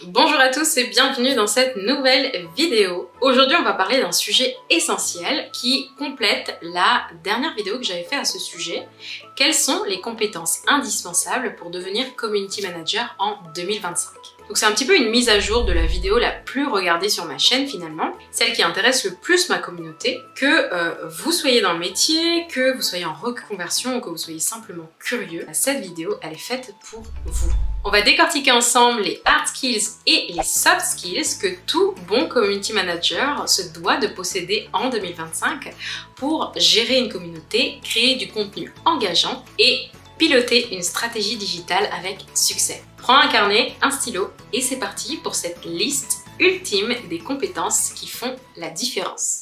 Bonjour à tous et bienvenue dans cette nouvelle vidéo. Aujourd'hui on va parler d'un sujet essentiel qui complète la dernière vidéo que j'avais fait à ce sujet. Quelles sont les compétences indispensables pour devenir Community Manager en 2025? Donc c'est un petit peu une mise à jour de la vidéo la plus regardée sur ma chaîne finalement, celle qui intéresse le plus ma communauté, que vous soyez dans le métier, que vous soyez en reconversion ou que vous soyez simplement curieux. Cette vidéo elle est faite pour vous. On va décortiquer ensemble les hard skills et les soft skills que tout bon community manager se doit de posséder en 2025 pour gérer une communauté, créer du contenu engageant et piloter une stratégie digitale avec succès. Prends un carnet, un stylo et c'est parti pour cette liste ultime des compétences qui font la différence.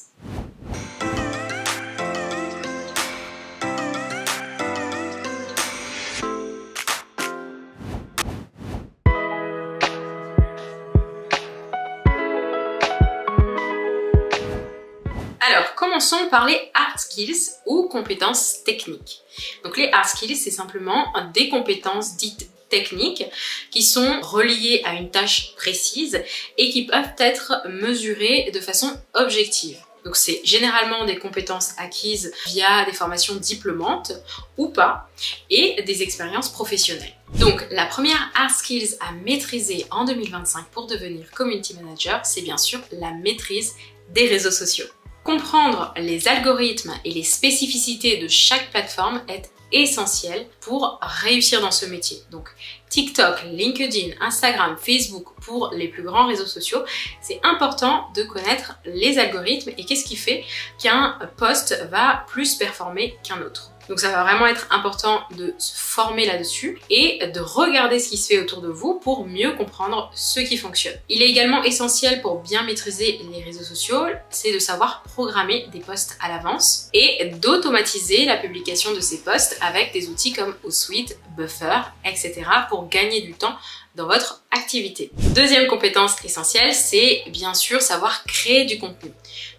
Alors, commençons par les hard skills ou compétences techniques. Donc les hard skills, c'est simplement des compétences dites techniques qui sont reliées à une tâche précise et qui peuvent être mesurées de façon objective. Donc c'est généralement des compétences acquises via des formations diplômantes ou pas et des expériences professionnelles. Donc la première hard skills à maîtriser en 2025 pour devenir community manager, c'est bien sûr la maîtrise des réseaux sociaux. Comprendre les algorithmes et les spécificités de chaque plateforme est essentiel pour réussir dans ce métier. Donc TikTok, LinkedIn, Instagram, Facebook pour les plus grands réseaux sociaux, c'est important de connaître les algorithmes et qu'est-ce qui fait qu'un post va plus performer qu'un autre. Donc ça va vraiment être important de se former là-dessus et de regarder ce qui se fait autour de vous pour mieux comprendre ce qui fonctionne. Il est également essentiel pour bien maîtriser les réseaux sociaux, c'est de savoir programmer des posts à l'avance et d'automatiser la publication de ces posts avec des outils comme Hootsuite, Buffer, etc. pour gagner du temps dans votre activité. Deuxième compétence essentielle, c'est bien sûr savoir créer du contenu.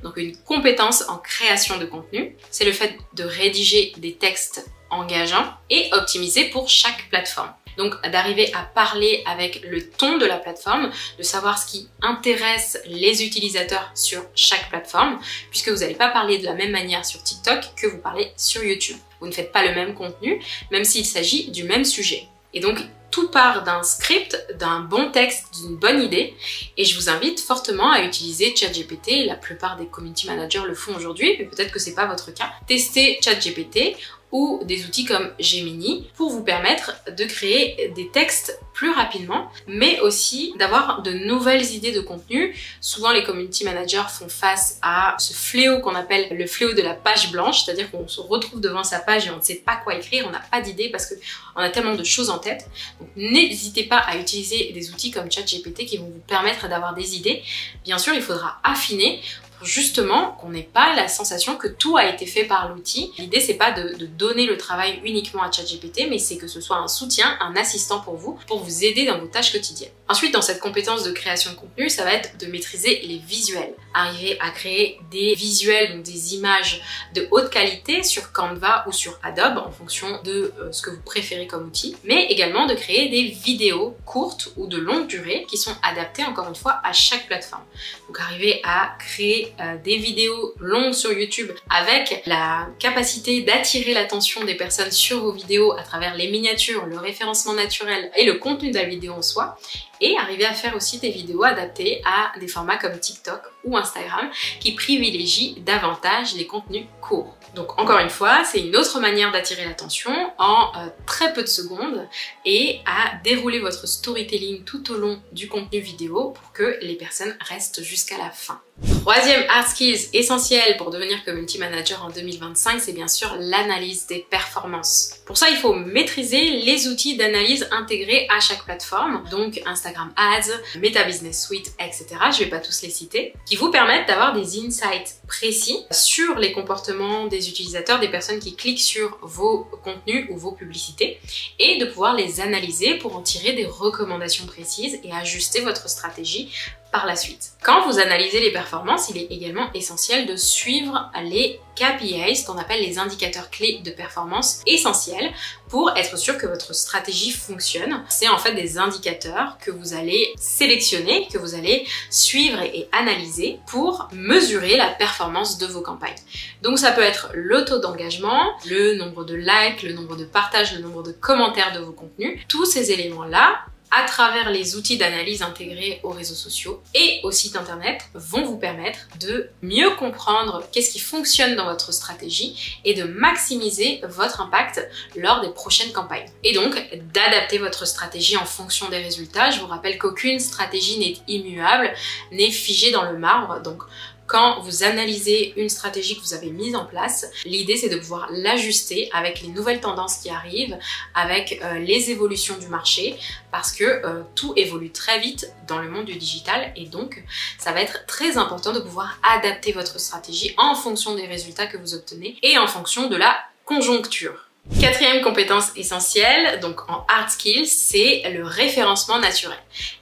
Donc une compétence en création de contenu, c'est le fait de rédiger des textes engageants et optimisés pour chaque plateforme. Donc d'arriver à parler avec le ton de la plateforme, de savoir ce qui intéresse les utilisateurs sur chaque plateforme, puisque vous n'allez pas parler de la même manière sur TikTok que vous parlez sur YouTube. Vous ne faites pas le même contenu, même s'il s'agit du même sujet. Et donc tout part d'un script, d'un bon texte, d'une bonne idée et je vous invite fortement à utiliser ChatGPT. La plupart des community managers le font aujourd'hui, mais peut-être que c'est pas votre cas. Testez ChatGPT ou des outils comme Gemini pour vous permettre de créer des textes plus rapidement, mais aussi d'avoir de nouvelles idées de contenu. Souvent, les community managers font face à ce fléau qu'on appelle le fléau de la page blanche, c'est-à-dire qu'on se retrouve devant sa page et on ne sait pas quoi écrire, on n'a pas d'idée parce qu'on a tellement de choses en tête. Donc, n'hésitez pas à utiliser des outils comme ChatGPT qui vont vous permettre d'avoir des idées. Bien sûr, il faudra affiner pour justement qu'on n'ait pas la sensation que tout a été fait par l'outil. L'idée, c'est pas de donner le travail uniquement à ChatGPT, mais c'est que ce soit un soutien, un assistant pour vous aider dans vos tâches quotidiennes. Ensuite, dans cette compétence de création de contenu, ça va être de maîtriser les visuels. Arriver à créer des visuels, donc des images de haute qualité sur Canva ou sur Adobe en fonction de ce que vous préférez comme outil, mais également de créer des vidéos courtes ou de longue durée qui sont adaptées encore une fois à chaque plateforme. Donc arriver à créer des vidéos longues sur YouTube avec la capacité d'attirer l'attention des personnes sur vos vidéos à travers les miniatures, le référencement naturel et le contenu de la vidéo en soi, et arriver à faire aussi des vidéos adaptées à des formats comme TikTok ou Instagram qui privilégient davantage les contenus courts. Donc encore une fois, c'est une autre manière d'attirer l'attention en très peu de secondes et à dérouler votre storytelling tout au long du contenu vidéo pour que les personnes restent jusqu'à la fin. Troisième hard skills essentiel pour devenir community manager en 2025, c'est bien sûr l'analyse des performances. Pour ça, il faut maîtriser les outils d'analyse intégrés à chaque plateforme, donc Instagram Ads, Meta Business Suite, etc. Je vais pas tous les citer, qui vous permettent d'avoir des insights précis sur les comportements des utilisateurs, des personnes qui cliquent sur vos contenus ou vos publicités, et de pouvoir les analyser pour en tirer des recommandations précises et ajuster votre stratégie par la suite. Quand vous analysez les performances, il est également essentiel de suivre les KPIs, ce qu'on appelle les indicateurs clés de performance essentiels pour être sûr que votre stratégie fonctionne. C'est en fait des indicateurs que vous allez sélectionner, que vous allez suivre et analyser pour mesurer la performance de vos campagnes. Donc ça peut être le taux d'engagement, le nombre de likes, le nombre de partages, le nombre de commentaires de vos contenus. Tous ces éléments-là, à travers les outils d'analyse intégrés aux réseaux sociaux et au site internet, vont vous permettre de mieux comprendre qu'est-ce qui fonctionne dans votre stratégie et de maximiser votre impact lors des prochaines campagnes. Et donc, d'adapter votre stratégie en fonction des résultats. Je vous rappelle qu'aucune stratégie n'est immuable, n'est figée dans le marbre. Donc, quand vous analysez une stratégie que vous avez mise en place, l'idée c'est de pouvoir l'ajuster avec les nouvelles tendances qui arrivent, avec les évolutions du marché, parce que tout évolue très vite dans le monde du digital et donc ça va être très important de pouvoir adapter votre stratégie en fonction des résultats que vous obtenez et en fonction de la conjoncture. Quatrième compétence essentielle, donc en hard skills, c'est le référencement naturel.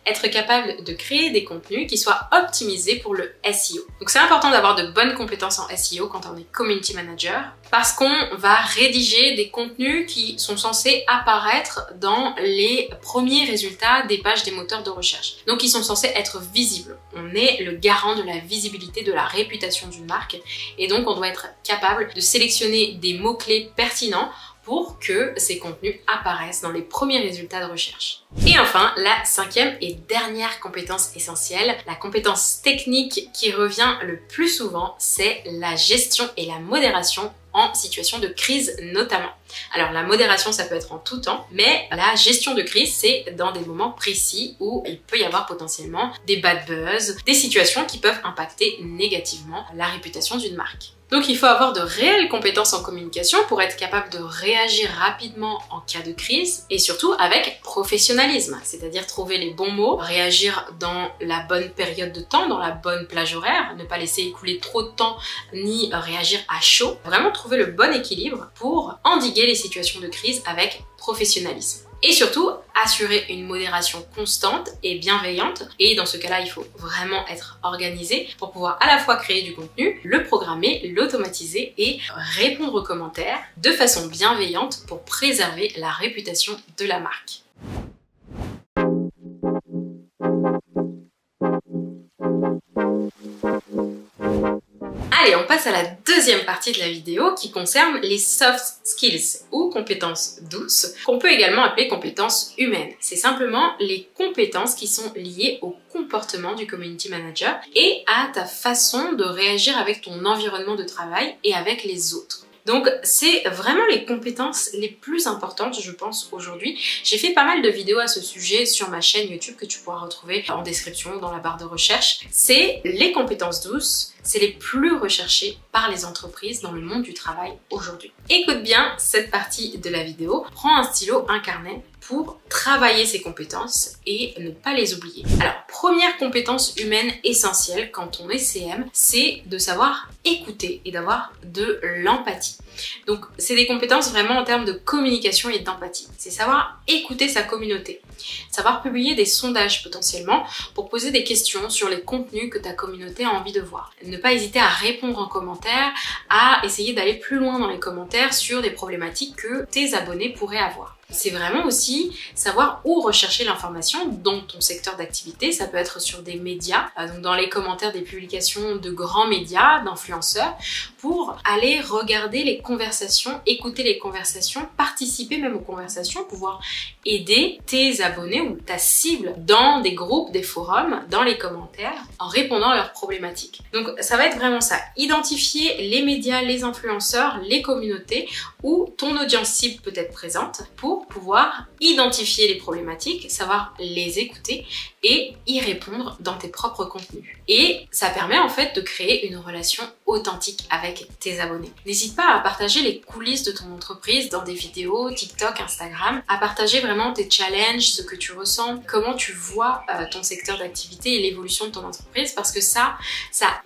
Être capable de créer des contenus qui soient optimisés pour le SEO. Donc c'est important d'avoir de bonnes compétences en SEO quand on est community manager parce qu'on va rédiger des contenus qui sont censés apparaître dans les premiers résultats des pages des moteurs de recherche. Donc ils sont censés être visibles. On est le garant de la visibilité, de la réputation d'une marque et donc on doit être capable de sélectionner des mots-clés pertinents pour que ces contenus apparaissent dans les premiers résultats de recherche. Et enfin, la cinquième et dernière compétence essentielle, la compétence technique qui revient le plus souvent, c'est la gestion et la modération en situation de crise notamment. Alors la modération ça peut être en tout temps, mais la gestion de crise c'est dans des moments précis où il peut y avoir potentiellement des bad buzz, des situations qui peuvent impacter négativement la réputation d'une marque. Donc il faut avoir de réelles compétences en communication pour être capable de réagir rapidement en cas de crise et surtout avec professionnalisme, c'est-à-dire trouver les bons mots, réagir dans la bonne période de temps, dans la bonne plage horaire, ne pas laisser écouler trop de temps ni réagir à chaud. Vraiment trouver le bon équilibre pour endiguer les situations de crise avec professionnalisme. Et surtout, assurer une modération constante et bienveillante. Et dans ce cas-là, il faut vraiment être organisé pour pouvoir à la fois créer du contenu, le programmer, l'automatiser et répondre aux commentaires de façon bienveillante pour préserver la réputation de la marque. Allez, on passe à la deuxième partie de la vidéo qui concerne les soft skills ou compétences douces, qu'on peut également appeler compétences humaines. C'est simplement les compétences qui sont liées au comportement du community manager et à ta façon de réagir avec ton environnement de travail et avec les autres. Donc c'est vraiment les compétences les plus importantes je pense aujourd'hui. J'ai fait pas mal de vidéos à ce sujet sur ma chaîne YouTube que tu pourras retrouver en description dans la barre de recherche. C'est les compétences douces, c'est les plus recherchées par les entreprises dans le monde du travail aujourd'hui. Écoute bien cette partie de la vidéo, prends un stylo, un carnet pour travailler ces compétences et ne pas les oublier. Alors, première compétence humaine essentielle quand on est CM, c'est de savoir écouter et d'avoir de l'empathie. Donc, c'est des compétences vraiment en termes de communication et d'empathie. C'est savoir écouter sa communauté, savoir publier des sondages potentiellement pour poser des questions sur les contenus que ta communauté a envie de voir. Ne pas hésiter à répondre en commentaire, à essayer d'aller plus loin dans les commentaires sur des problématiques que tes abonnés pourraient avoir. C'est vraiment aussi savoir où rechercher l'information dans ton secteur d'activité. Ça peut être sur des médias, donc dans les commentaires des publications de grands médias, d'influenceurs, pour aller regarder les conversations, écouter les conversations, participer même aux conversations, pouvoir aider tes abonnés ou ta cible dans des groupes, des forums, dans les commentaires, en répondant à leurs problématiques. Donc ça va être vraiment ça, identifier les médias, les influenceurs, les communautés où ton audience cible peut être présente pour pouvoir identifier les problématiques, savoir les écouter et y répondre dans tes propres contenus. Et ça permet en fait de créer une relation authentique avec tes abonnés. N'hésite pas à partager les coulisses de ton entreprise dans des vidéos, TikTok, Instagram, à partager vraiment tes challenges, ce que tu ressens, comment tu vois ton secteur d'activité et l'évolution de ton entreprise parce que ça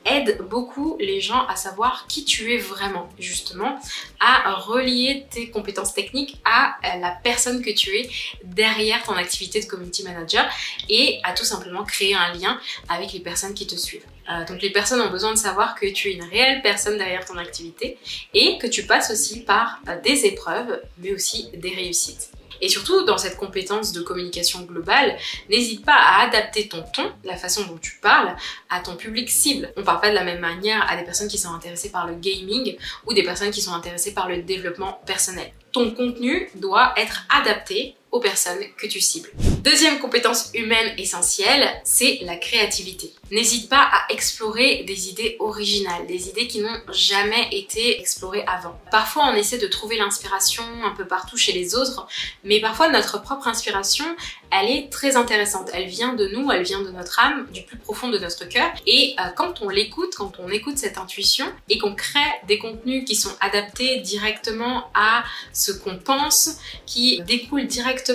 aide beaucoup les gens à savoir qui tu es vraiment, justement, à relier tes compétences techniques à la personne que tu es derrière ton activité de community manager et à tout simplement créer un lien avec les personnes qui te suivent. Donc les personnes ont besoin de savoir que tu es une réelle personne derrière ton activité et que tu passes aussi par des épreuves mais aussi des réussites. Et surtout, dans cette compétence de communication globale, n'hésite pas à adapter ton ton, la façon dont tu parles, à ton public cible. On ne parle pas de la même manière à des personnes qui sont intéressées par le gaming ou des personnes qui sont intéressées par le développement personnel. Ton contenu doit être adapté aux personnes que tu cibles. Deuxième compétence humaine essentielle, c'est la créativité. N'hésite pas à explorer des idées originales, des idées qui n'ont jamais été explorées avant. Parfois, on essaie de trouver l'inspiration un peu partout chez les autres, mais parfois notre propre inspiration, elle est très intéressante. Elle vient de nous, elle vient de notre âme, du plus profond de notre cœur. Et quand on l'écoute, quand on écoute cette intuition et qu'on crée des contenus qui sont adaptés directement à ce qu'on pense, qui découlent directement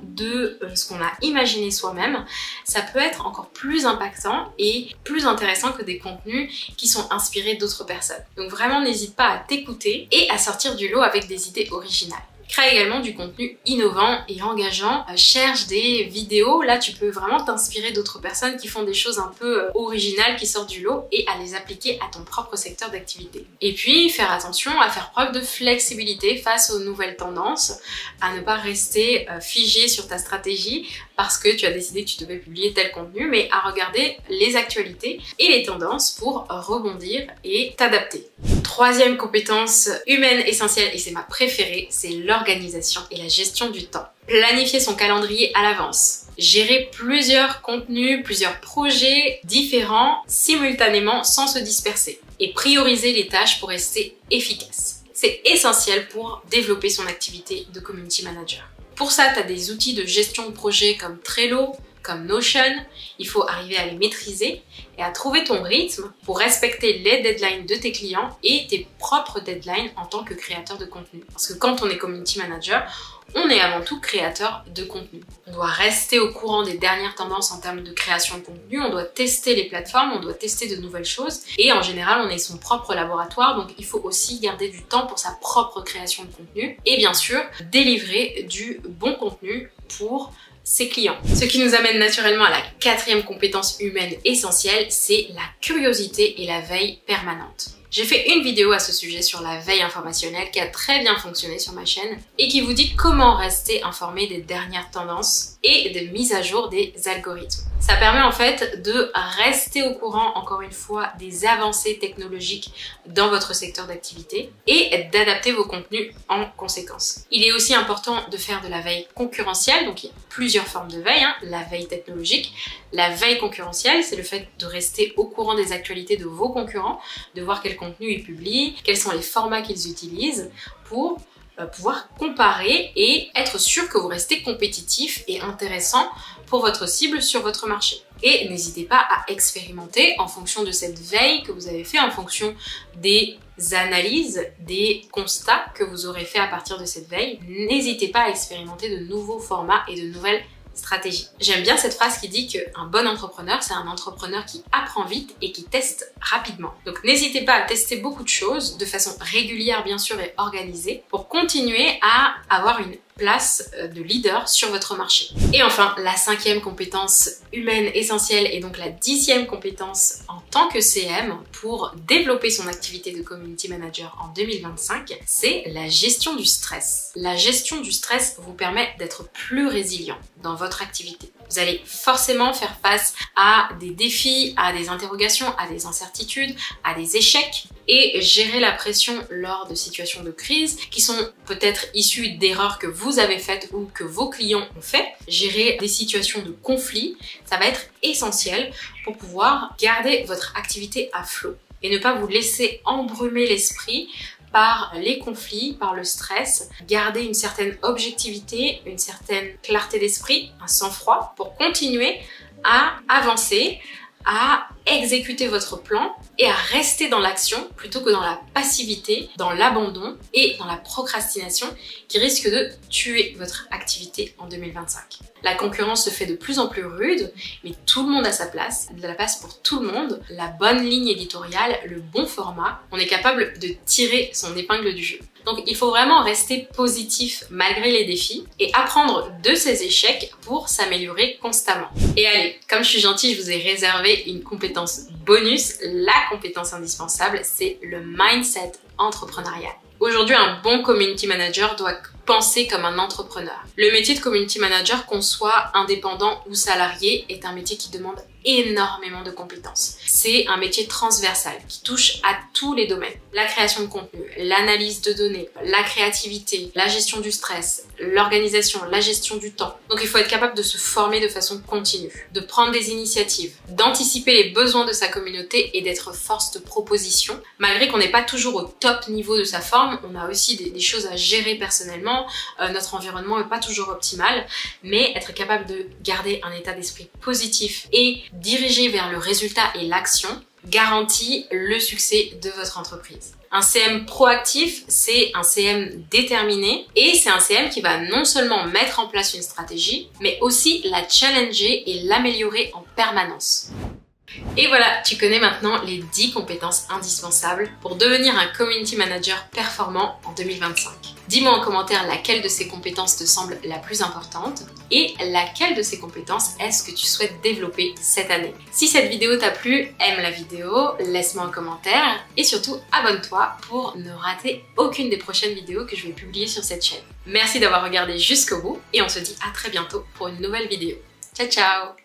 de ce qu'on a imaginé soi-même, ça peut être encore plus impactant et plus intéressant que des contenus qui sont inspirés d'autres personnes. Donc vraiment, n'hésite pas à t'écouter et à sortir du lot avec des idées originales. Crée également du contenu innovant et engageant. Cherche des vidéos, là tu peux vraiment t'inspirer d'autres personnes qui font des choses un peu originales, qui sortent du lot et à les appliquer à ton propre secteur d'activité. Et puis faire attention à faire preuve de flexibilité face aux nouvelles tendances, à ne pas rester figé sur ta stratégie parce que tu as décidé que tu devais publier tel contenu, mais à regarder les actualités et les tendances pour rebondir et t'adapter. Troisième compétence humaine essentielle, et c'est ma préférée, c'est l'organisation et la gestion du temps. Planifier son calendrier à l'avance. Gérer plusieurs contenus, plusieurs projets différents simultanément sans se disperser. Et prioriser les tâches pour rester efficace. C'est essentiel pour développer son activité de community manager. Pour ça, tu as des outils de gestion de projet comme Trello, comme Notion. Il faut arriver à les maîtriser et à trouver ton rythme pour respecter les deadlines de tes clients et tes propres deadlines en tant que créateur de contenu. Parce que quand on est community manager, on est avant tout créateur de contenu. On doit rester au courant des dernières tendances en termes de création de contenu, on doit tester les plateformes, on doit tester de nouvelles choses et en général on est son propre laboratoire, donc il faut aussi garder du temps pour sa propre création de contenu et bien sûr délivrer du bon contenu pour ses clients. Ce qui nous amène naturellement à la quatrième compétence humaine essentielle, c'est la curiosité et la veille permanente. J'ai fait une vidéo à ce sujet sur la veille informationnelle qui a très bien fonctionné sur ma chaîne et qui vous dit comment rester informé des dernières tendances et des mises à jour des algorithmes. Ça permet en fait de rester au courant, encore une fois, des avancées technologiques dans votre secteur d'activité et d'adapter vos contenus en conséquence. Il est aussi important de faire de la veille concurrentielle, donc il y a plusieurs formes de veille, la veille technologique. La veille concurrentielle, c'est le fait de rester au courant des actualités de vos concurrents, de voir quel contenu ils publient, quels sont les formats qu'ils utilisent pour pouvoir comparer et être sûr que vous restez compétitif et intéressant pour votre cible sur votre marché. Et n'hésitez pas à expérimenter en fonction de cette veille que vous avez fait, en fonction des analyses, des constats que vous aurez fait à partir de cette veille. N'hésitez pas à expérimenter de nouveaux formats et de nouvelles stratégie. J'aime bien cette phrase qui dit qu'un bon entrepreneur, c'est un entrepreneur qui apprend vite et qui teste rapidement. Donc n'hésitez pas à tester beaucoup de choses de façon régulière bien sûr et organisée pour continuer à avoir une place de leader sur votre marché. Et enfin, la cinquième compétence humaine essentielle et donc la 10e compétence en tant que CM pour développer son activité de community manager en 2025, c'est la gestion du stress. La gestion du stress vous permet d'être plus résilient dans votre activité. Vous allez forcément faire face à des défis, à des interrogations, à des incertitudes, à des échecs et gérer la pression lors de situations de crise qui sont peut-être issues d'erreurs que vous avez faites ou que vos clients ont fait. Gérer des situations de conflit, ça va être essentiel pour pouvoir garder votre activité à flot et ne pas vous laisser embrumer l'esprit par les conflits, par le stress, garder une certaine objectivité, une certaine clarté d'esprit, un sang-froid pour continuer à avancer, à exécuter votre plan et à rester dans l'action plutôt que dans la passivité, dans l'abandon et dans la procrastination qui risque de tuer votre activité en 2025. La concurrence se fait de plus en plus rude, mais tout le monde a sa place, de la place pour tout le monde, la bonne ligne éditoriale, le bon format, on est capable de tirer son épingle du jeu. Donc il faut vraiment rester positif malgré les défis et apprendre de ses échecs pour s'améliorer constamment. Et allez, comme je suis gentille, je vous ai réservé une compétence bonus. La compétence indispensable, c'est le mindset entrepreneurial. Aujourd'hui, un bon community manager doit penser comme un entrepreneur. Le métier de community manager, qu'on soit indépendant ou salarié, est un métier qui demande énormément de compétences. C'est un métier transversal qui touche à tous les domaines. La création de contenu, l'analyse de données, la créativité, la gestion du stress, l'organisation, la gestion du temps. Donc il faut être capable de se former de façon continue, de prendre des initiatives, d'anticiper les besoins de sa communauté et d'être force de proposition. Malgré qu'on n'est pas toujours au top niveau de sa forme, on a aussi des choses à gérer personnellement, notre environnement n'est pas toujours optimal, mais être capable de garder un état d'esprit positif et diriger vers le résultat et l'action garantit le succès de votre entreprise. Un CM proactif, c'est un CM déterminé et c'est un CM qui va non seulement mettre en place une stratégie, mais aussi la challenger et l'améliorer en permanence. Et voilà, tu connais maintenant les 10 compétences indispensables pour devenir un community manager performant en 2025. Dis-moi en commentaire laquelle de ces compétences te semble la plus importante et laquelle de ces compétences est-ce que tu souhaites développer cette année. Si cette vidéo t'a plu, aime la vidéo, laisse-moi un commentaire et surtout abonne-toi pour ne rater aucune des prochaines vidéos que je vais publier sur cette chaîne. Merci d'avoir regardé jusqu'au bout et on se dit à très bientôt pour une nouvelle vidéo. Ciao ciao!